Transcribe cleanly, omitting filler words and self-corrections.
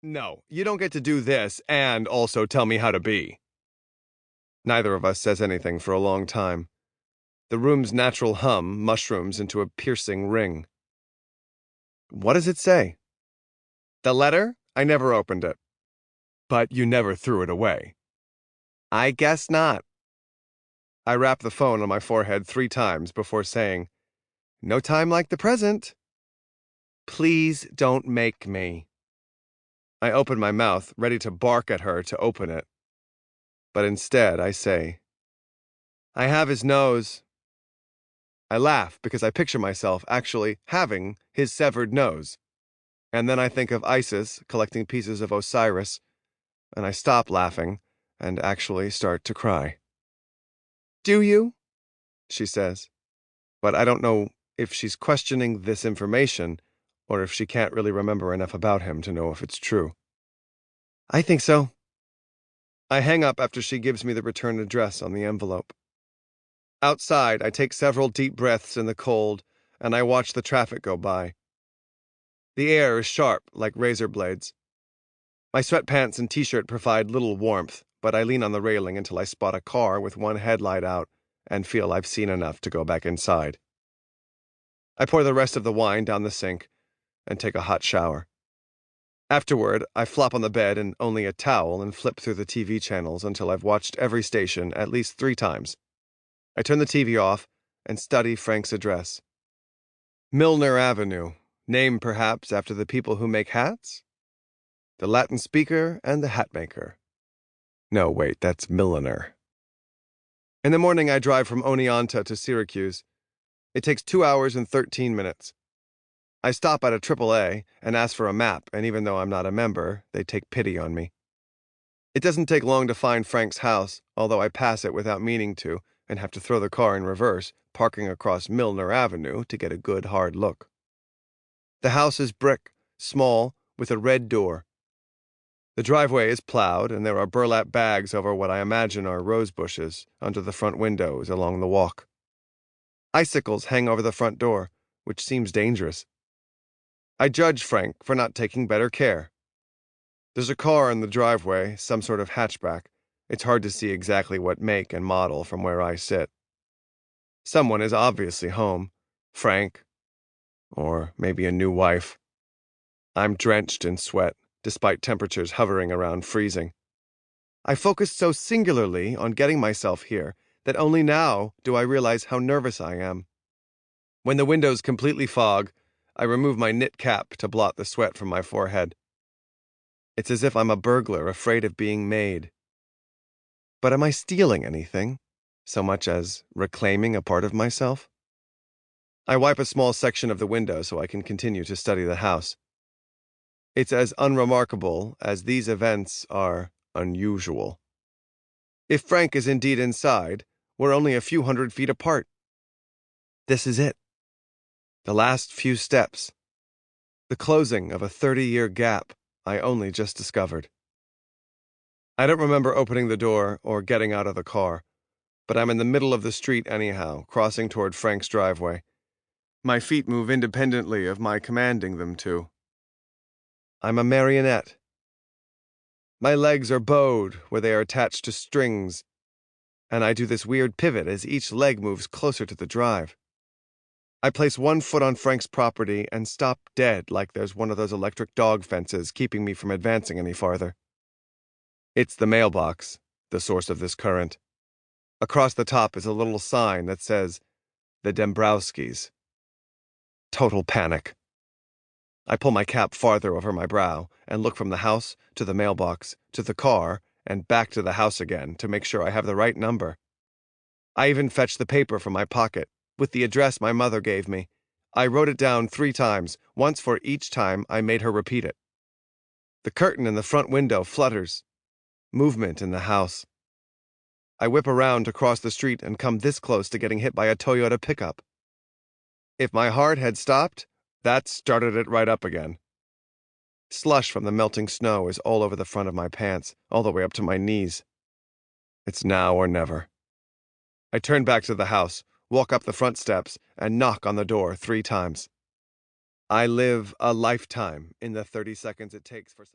No, you don't get to do this and also tell me how to be. Neither of us says anything for a long time. The room's natural hum mushrooms into a piercing ring. What does it say? The letter? I never opened it. But you never threw it away. I guess not. I rap the phone on my forehead 3 times before saying, No time like the present. Please don't make me. I open my mouth, ready to bark at her to open it. But instead, I say, I have his nose. I laugh because I picture myself actually having his severed nose. And then I think of Isis collecting pieces of Osiris, and I stop laughing and actually start to cry. Do you? She says. But I don't know if she's questioning this information or if she can't really remember enough about him to know if it's true. I think so. I hang up after she gives me the return address on the envelope. Outside, I take several deep breaths in the cold, and I watch the traffic go by. The air is sharp, like razor blades. My sweatpants and t-shirt provide little warmth, but I lean on the railing until I spot a car with one headlight out and feel I've seen enough to go back inside. I pour the rest of the wine down the sink and take a hot shower. Afterward, I flop on the bed in only a towel and flip through the TV channels until I've watched every station at least 3 times. I turn the TV off and study Frank's address. Milner Avenue, named perhaps after the people who make hats? The Latin speaker and the hat maker. No, wait, that's milliner. In the morning, I drive from Oneonta to Syracuse. It takes 2 hours and 13 minutes. I stop at a AAA and ask for a map, and even though I'm not a member, they take pity on me. It doesn't take long to find Frank's house, although I pass it without meaning to and have to throw the car in reverse, parking across Milner Avenue to get a good hard look. The house is brick, small, with a red door. The driveway is plowed, and there are burlap bags over what I imagine are rose bushes under the front windows along the walk. Icicles hang over the front door, which seems dangerous. I judge Frank for not taking better care. There's a car in the driveway, some sort of hatchback. It's hard to see exactly what make and model from where I sit. Someone is obviously home. Frank. Or maybe a new wife. I'm drenched in sweat, despite temperatures hovering around freezing. I focused so singularly on getting myself here that only now do I realize how nervous I am. When the windows completely fog, I remove my knit cap to blot the sweat from my forehead. It's as if I'm a burglar afraid of being made. But am I stealing anything, so much as reclaiming a part of myself? I wipe a small section of the window so I can continue to study the house. It's as unremarkable as these events are unusual. If Frank is indeed inside, we're only a few hundred feet apart. This is it. The last few steps. The closing of a 30-year gap I only just discovered. I don't remember opening the door or getting out of the car, but I'm in the middle of the street anyhow, crossing toward Frank's driveway. My feet move independently of my commanding them to. I'm a marionette. My legs are bowed where they are attached to strings, and I do this weird pivot as each leg moves closer to the drive. I place one foot on Frank's property and stop dead like there's one of those electric dog fences keeping me from advancing any farther. It's the mailbox, the source of this current. Across the top is a little sign that says, The Dembrowskis. Total panic. I pull my cap farther over my brow and look from the house to the mailbox to the car and back to the house again to make sure I have the right number. I even fetch the paper from my pocket with the address my mother gave me. I wrote it down 3 times, once for each time I made her repeat it. The curtain in the front window flutters. Movement in the house. I whip around to cross the street and come this close to getting hit by a Toyota pickup. If my heart had stopped, that started it right up again. Slush from the melting snow is all over the front of my pants, all the way up to my knees. It's now or never. I turn back to the house, walk up the front steps, and knock on the door 3 times. I live a lifetime in the 30 seconds it takes for